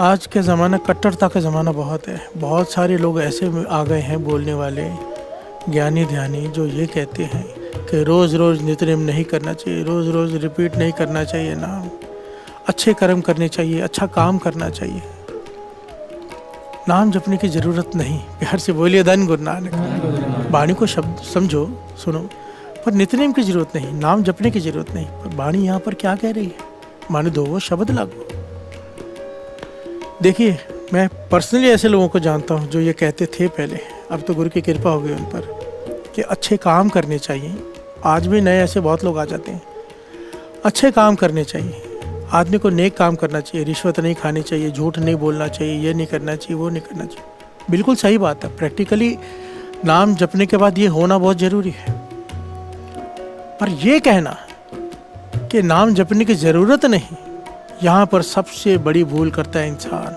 आज के ज़माना कट्टरता का ज़माना बहुत है। बहुत सारे लोग ऐसे आ गए हैं बोलने वाले ज्ञानी ध्यानी जो ये कहते हैं कि रोज़ रोज़ नित्यनेम नहीं करना चाहिए, रोज़ रोज़ रिपीट नहीं करना चाहिए नाम, अच्छे कर्म करने चाहिए, अच्छा काम करना चाहिए, नाम जपने की ज़रूरत नहीं। प्यार से बोलिए धन गुरु नानक। वाणी को शब्द समझो, सुनो, पर नित्यनेम की ज़रूरत नहीं, नाम जपने की ज़रूरत नहीं। पर वाणी यहाँ पर क्या कह रही है, मान दो वो शब्द लागू। देखिए, मैं पर्सनली ऐसे लोगों को जानता हूँ जो ये कहते थे पहले, अब तो गुरु की कृपा हो गई उन पर, कि अच्छे काम करने चाहिए। आज भी नए ऐसे बहुत लोग आ जाते हैं। अच्छे काम करने चाहिए, आदमी को नेक काम करना चाहिए, रिश्वत नहीं खानी चाहिए, झूठ नहीं बोलना चाहिए, ये नहीं करना चाहिए, वो नहीं करना चाहिए। बिल्कुल सही बात है। प्रैक्टिकली नाम जपने के बाद ये होना बहुत ज़रूरी है। पर ये कहना कि नाम जपने की ज़रूरत नहीं, यहाँ पर सबसे बड़ी भूल करता है इंसान।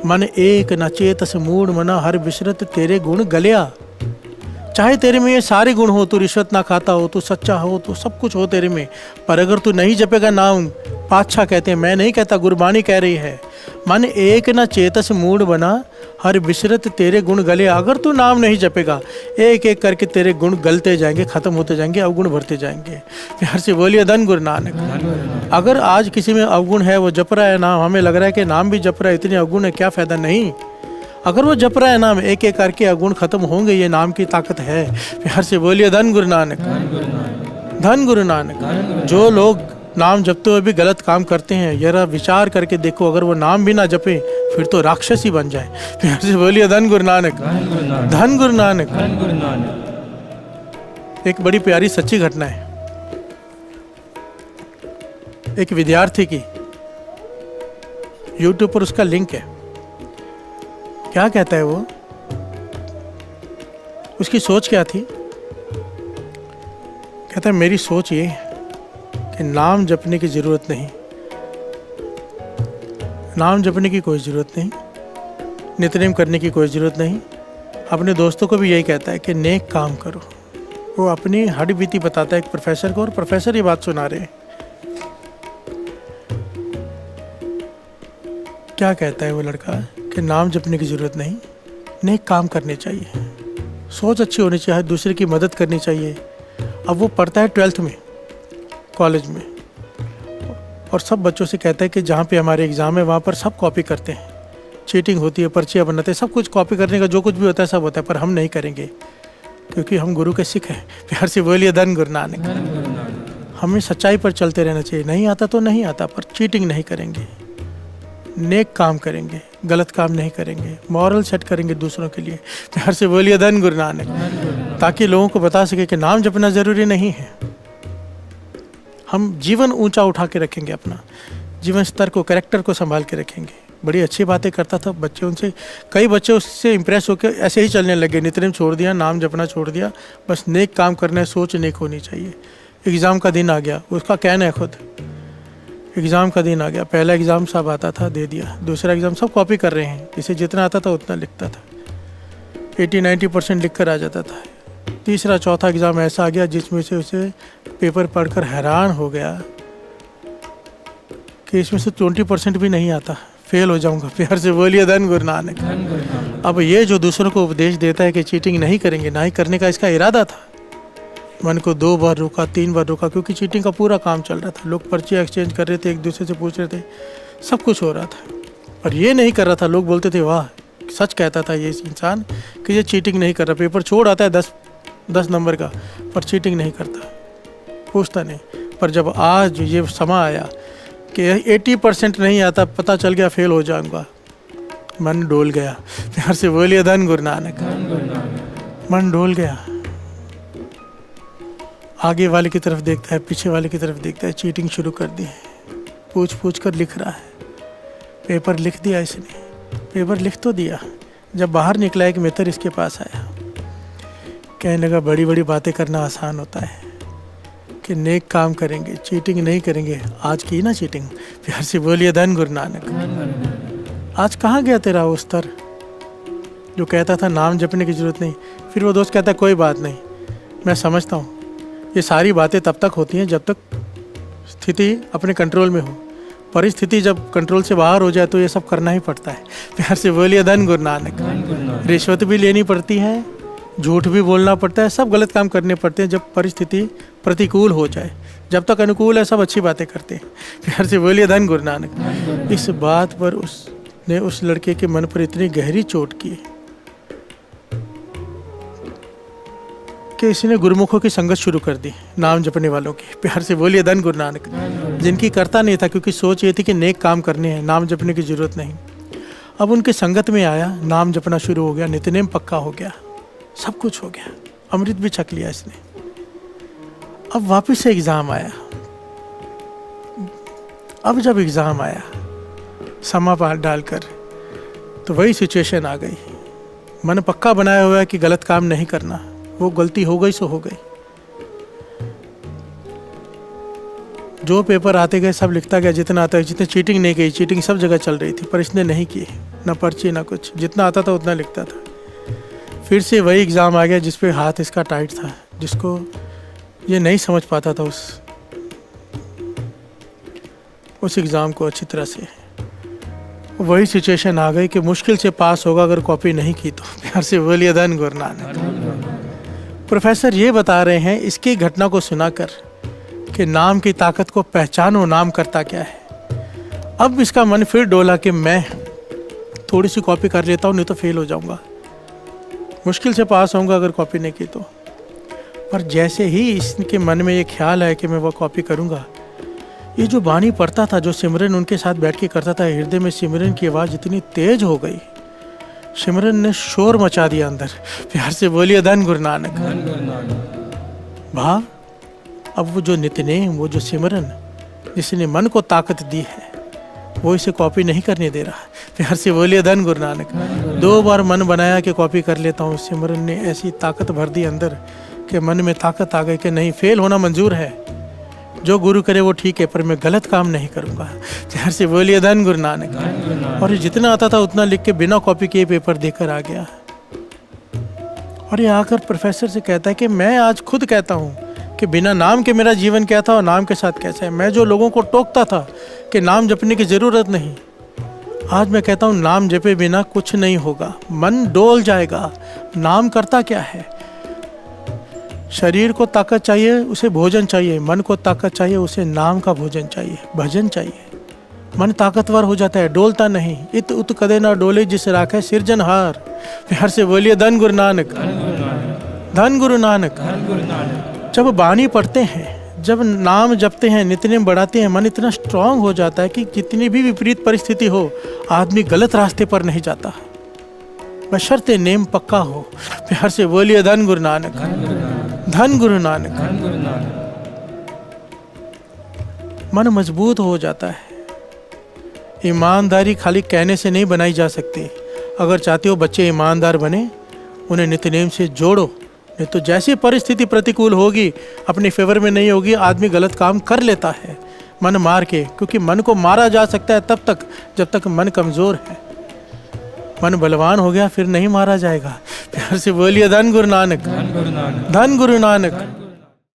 मन एक न चेतस मूढ़ मना, हर बिसरत तेरे गुण गलिया। चाहे तेरे में ये सारे गुण हो, तू रिश्वत ना खाता हो, तू सच्चा हो, तो सब कुछ हो तेरे में, पर अगर तू नहीं जपेगा नाम, पातशाह कहते हैं, मैं नहीं कहता, गुरबाणी कह रही है, मन एक न चेतस मूढ़ बना, हर बिसरत तेरे गुण गले। अगर तू नाम नहीं जपेगा, एक एक करके तेरे गुण गलते जाएंगे, खत्म होते जाएंगे, अवगुण भरते जाएंगे। प्यार से बोलिए धन गुरु नानक। अगर आज किसी में अवगुण है, वो जप रहा है नाम, हमें लग रहा है कि नाम भी जप रहा है, इतने अवगुण है, क्या फ़ायदा। नहीं, अगर वो जप रहा है नाम, एक एक करके अवगुण खत्म होंगे। ये नाम की ताकत है। प्यार से बोलिए धन गुरु नानक, धन गुरु नानक। जो लोग नाम जपते हुए भी गलत काम करते हैं, जरा विचार करके देखो, अगर वो नाम भी ना जपे फिर तो राक्षस ही बन जाए। प्यार से बोलिए धन गुरु नानक, धन गुरु नानक। एक बड़ी प्यारी सच्ची घटना है। एक विद्यार्थी की YouTube पर उसका लिंक है। क्या कहता है वो, उसकी सोच क्या थी? कहता है मेरी सोच ये कि नाम जपने की ज़रूरत नहीं, नाम जपने की कोई ज़रूरत नहीं, नित्यनेम करने की कोई ज़रूरत नहीं। अपने दोस्तों को भी यही कहता है कि नेक काम करो। वो अपनी हड्डी बीती बताता है एक प्रोफेसर को, और प्रोफेसर ये बात सुना रहे हैं। क्या कहता है वो लड़का कि नाम जपने की ज़रूरत नहीं, नेक काम करने चाहिए, सोच अच्छी होनी चाहिए, दूसरे की मदद करनी चाहिए। अब वो पढ़ता है 12th में, कॉलेज में, और सब बच्चों से कहता है कि जहाँ पे हमारे एग्ज़ाम है वहाँ पर सब कॉपी करते हैं, चीटिंग होती है, पर्चियाँ बनाते हैं, सब कुछ कॉपी करने का जो कुछ भी होता है सब होता है, पर हम नहीं करेंगे क्योंकि हम गुरु के सिख हैं। प्यार से बोलिए धन गुरु नानक। हमें सच्चाई पर चलते रहना चाहिए, नहीं आता तो नहीं आता, पर चीटिंग नहीं करेंगे, नेक काम करेंगे, गलत काम नहीं करेंगे, मॉरल सेट करेंगे दूसरों के लिए। प्यार से बोलिए धन गुरु नानक। ताकि लोगों को बता सके कि नाम जपना ज़रूरी नहीं है। हम जीवन ऊंचा उठा के रखेंगे, अपना जीवन स्तर को, कैरेक्टर को संभाल के रखेंगे। बड़ी अच्छी बातें करता था बच्चे, उनसे कई बच्चे उससे इम्प्रेस होकर ऐसे ही चलने लगे। नित्यनेम छोड़ दिया, नाम जपना छोड़ दिया, बस नेक काम करना है, सोच नेक होनी चाहिए। एग्ज़ाम का दिन आ गया, उसका कहना है खुद, एग्ज़ाम का दिन आ गया, पहला एग्ज़ाम सब आता था, दे दिया, दूसरा एग्ज़ाम सब कॉपी कर रहे हैं, इसे जितना आता था उतना लिखता था, 80-90% लिख कर आ जाता था। तीसरा चौथा एग्ज़ाम ऐसा आ गया जिसमें से उसे पेपर पढ़कर हैरान हो गया कि इसमें से 20% भी नहीं आता, फेल हो जाऊंगा। प्यार से बोलिए धन गुरु नानक। अब ये जो दूसरों को उपदेश देता है कि चीटिंग नहीं करेंगे, ना ही करने का इसका इरादा था। मन को 2 बार रोका, 3 बार रोका, क्योंकि चीटिंग का पूरा काम चल रहा था। लोग पर्ची एक्सचेंज कर रहे थे, एक दूसरे से पूछ रहे थे, सब कुछ हो रहा था, पर ये नहीं कर रहा था। लोग बोलते थे वाह, सच कहता था ये इंसान कि ये चीटिंग नहीं कर रहा, पेपर छोड़ आता है 10 नंबर का, पर चीटिंग नहीं करता, पूछता नहीं। पर जब आज ये समा आया कि 80% नहीं आता, पता चल गया फेल हो जाऊंगा, मन डोल गया। प्यार से बोलिए धन गुरु नानक। मन डोल गया, आगे वाले की तरफ देखता है, पीछे वाले की तरफ देखता है, चीटिंग शुरू कर दी है, पूछ पूछ कर लिख रहा है। पेपर लिख दिया इसने, पेपर लिख तो दिया। जब बाहर निकला एक मित्र इसके पास आया, कहने लगा बड़ी बड़ी बातें करना आसान होता है कि नेक काम करेंगे, चीटिंग नहीं करेंगे। आज की ना चीटिंग। प्यार से बोलिए धन गुरु नानक। आज कहाँ गया तेरा वो स्तर जो कहता था नाम जपने की ज़रूरत नहीं? फिर वो दोस्त कहता कोई बात नहीं, मैं समझता हूँ ये सारी बातें तब तक होती हैं जब तक स्थिति अपने कंट्रोल में हो, परिस्थिति जब कंट्रोल से बाहर हो जाए तो ये सब करना ही पड़ता है। प्यार से बोलिए धन गुरु नानक। रिश्वत भी लेनी पड़ती है, झूठ भी बोलना पड़ता है, सब गलत काम करने पड़ते हैं जब परिस्थिति प्रतिकूल हो जाए। जब तक अनुकूल है सब अच्छी बातें करते हैं। प्यार से बोलिए धन गुरु नानक। इस बात पर उसने उस लड़के के मन पर इतनी गहरी चोट की कि इसने गुरुमुखों की संगत शुरू कर दी, नाम जपने वालों की। प्यार से बोलिए धन गुरु नानक। जिनकी करता नहीं था, क्योंकि सोच ये थी कि नेक काम करने हैं, नाम जपने की जरूरत नहीं। अब उनकी संगत में आया, नाम जपना शुरू हो गया, नित्यनेम पक्का हो गया, सब कुछ हो गया, अमृत भी छक लिया इसने। अब वापस से एग्जाम आया। अब जब एग्जाम आया समा पार डालकर, तो वही सिचुएशन आ गई। मन पक्का बनाया हुआ है कि गलत काम नहीं करना, वो गलती हो गई सो हो गई। जो पेपर आते गए सब लिखता गया, जितना आता है। जितने चीटिंग नहीं की, चीटिंग सब जगह चल रही थी, पर इसने नहीं की, ना पर्ची ना कुछ। जितना आता था उतना लिखता था। फिर से वही एग्ज़ाम आ गया जिस पे हाथ इसका टाइट था, जिसको ये नहीं समझ पाता था उस एग्ज़ाम को अच्छी तरह से। वही सिचुएशन आ गई कि मुश्किल से पास होगा अगर कॉपी नहीं की तो। प्यार से बोलिए धन गुरु नानक। प्रोफेसर ये बता रहे हैं इसकी घटना को सुनाकर कि नाम की ताकत को पहचानो, नाम करता क्या है। अब इसका मन फिर डोला कि मैं थोड़ी सी कॉपी कर लेता हूँ, नहीं तो फेल हो जाऊंगा, मुश्किल से पास होऊंगा अगर कॉपी नहीं की तो। पर जैसे ही इसके मन में ये ख्याल है कि मैं वो कॉपी करूंगा, ये जो बानी पढ़ता था, जो सिमरन उनके साथ बैठ के करता था, हृदय में सिमरन की आवाज़ इतनी तेज हो गई, सिमरन ने शोर मचा दिया अंदर। प्यार से बोलिए धन गुरु नानक। भाव अब वो जो नित्यनेम, वो जो सिमरन जिसने मन को ताकत दी है, वो इसे कॉपी नहीं करने दे रहा। प्यार से बोलिए धन गुरु नानक। 2 बार मन बनाया कि कॉपी कर लेता हूँ, सिमरन ने ऐसी ताकत भर दी अंदर कि मन में ताकत आ गई कि नहीं, फेल होना मंजूर है, जो गुरु करे वो ठीक है, पर मैं गलत काम नहीं करूँगा। प्यार से बोलिए धन गुरु नानक। और जितना आता था उतना लिख के बिना कॉपी किए पेपर देकर आ गया। और ये आकर प्रोफेसर से कहता है कि मैं आज खुद कहता हूँ कि बिना नाम के मेरा जीवन क्या था और नाम के साथ कैसा है। मैं जो लोगों को टोकता था कि नाम जपने की ज़रूरत नहीं, आज मैं कहता हूँ नाम जपे बिना कुछ नहीं होगा, मन डोल जाएगा। नाम करता क्या है? शरीर को ताकत चाहिए, उसे भोजन चाहिए। मन को ताकत चाहिए, उसे नाम का भोजन चाहिए, भजन चाहिए। मन ताकतवर हो जाता है, डोलता नहीं। इत उत कदे ना डोले जिस राखे सिरजनहार। प्यार से बोलिए धन गुरु नानक। धन गुरु नानक। जब बानी पढ़ते हैं, जब नाम जपते हैं, नित्यनेम बढ़ाते हैं, मन इतना स्ट्रांग हो जाता है कि जितनी भी विपरीत परिस्थिति हो, आदमी गलत रास्ते पर नहीं जाता, बशर्ते नेम पक्का हो। प्यार से बोलिए धन गुरु नानक। धन गुरु नानक। मन मजबूत हो जाता है। ईमानदारी खाली कहने से नहीं बनाई जा सकती। अगर चाहते हो बच्चे ईमानदार बने, उन्हें नित्यनेम से जोड़ो, नहीं तो जैसी परिस्थिति प्रतिकूल होगी, अपने फेवर में नहीं होगी, आदमी गलत काम कर लेता है मन मार के। क्योंकि मन को मारा जा सकता है तब तक जब तक मन कमज़ोर है। मन बलवान हो गया फिर नहीं मारा जाएगा। प्यार से बोलिए धन गुरु नानक। धन गुरु नानक।